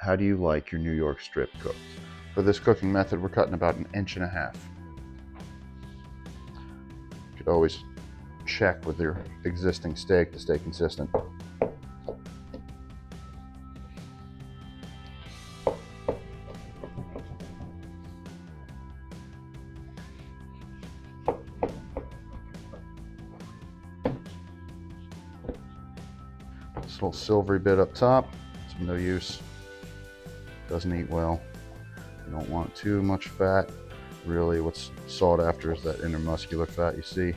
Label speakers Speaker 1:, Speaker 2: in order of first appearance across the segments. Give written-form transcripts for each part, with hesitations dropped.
Speaker 1: How do you like your New York strip cooked? For this cooking method, we're cutting about 1.5 inches. You could always check with your existing steak to stay consistent. This little silvery bit up top, it's no use. Doesn't eat well. You don't want too much fat. Really, what's sought after is that intermuscular fat you see.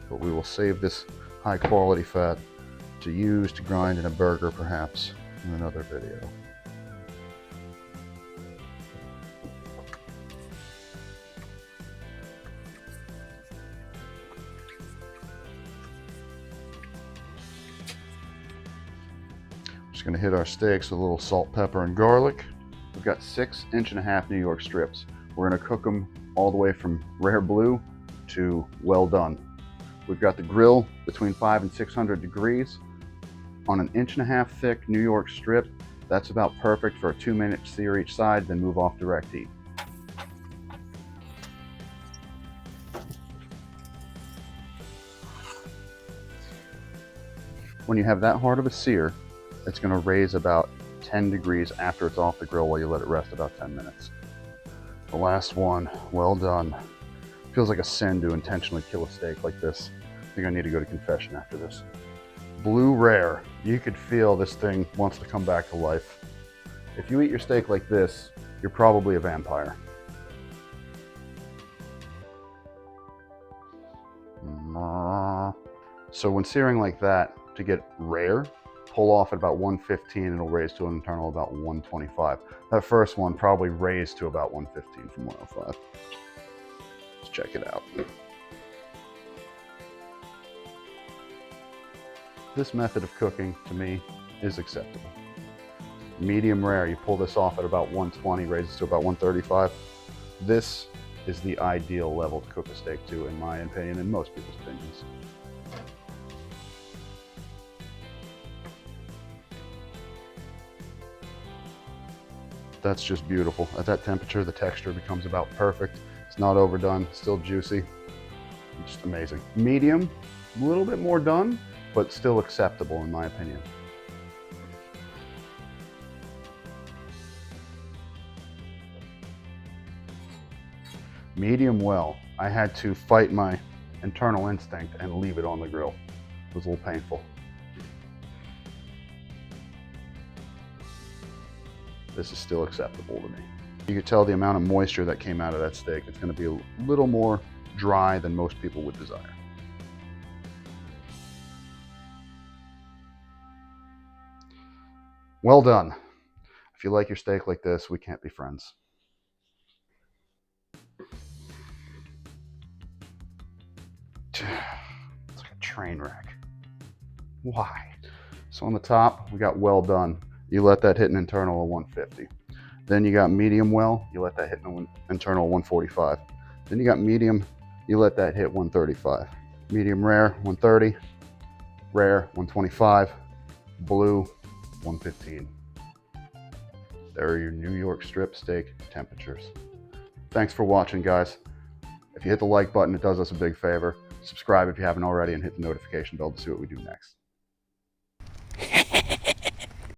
Speaker 1: But we will save this high quality fat to use to grind in a burger, perhaps, in another video. Just going to hit our steaks with a little salt, pepper, and garlic. We've got 6.5 inch New York strips. We're going to cook them all the way from rare blue to well done. We've got the grill between 500 and 600 degrees on 1.5 inch thick New York strip. That's about perfect for a 2-minute sear each side, then move off direct heat. When you have that hard of a sear, it's going to raise about 10 degrees after it's off the grill while you let it rest about 10 minutes. The last one, well done. Feels like a sin to intentionally kill a steak like this. I think I need to go to confession after this. Blue rare. You could feel this thing wants to come back to life. If you eat your steak like this, you're probably a vampire. So when searing like that, to get rare, pull off at about 115 and it'll raise to an internal about 125. That first one probably raised to about 115 from 105. Let's check it out. This method of cooking, to me, is acceptable. Medium rare, you pull this off at about 120, raises to about 135. This is the ideal level to cook a steak to, in my opinion, and most people's opinions. That's just beautiful. At that temperature, the texture becomes about perfect. It's not overdone, still juicy. Just amazing. Medium, a little bit more done, but still acceptable in my opinion. Medium well. I had to fight my internal instinct and leave it on the grill. It was a little painful. This is still acceptable to me. You can tell the amount of moisture that came out of that steak. It's going to be a little more dry than most people would desire. Well done. If you like your steak like this, we can't be friends. It's like a train wreck. Why? So on the top, we got well done. You let that hit an internal of 150. Then you got medium well, you let that hit an internal of 145. Then you got medium, you let that hit 135. Medium rare, 130. Rare, 125. Blue, 115. There are your New York strip steak temperatures. Thanks for watching, guys. If you hit the like button, it does us a big favor. Subscribe if you haven't already, and hit the notification bell to see what we do next.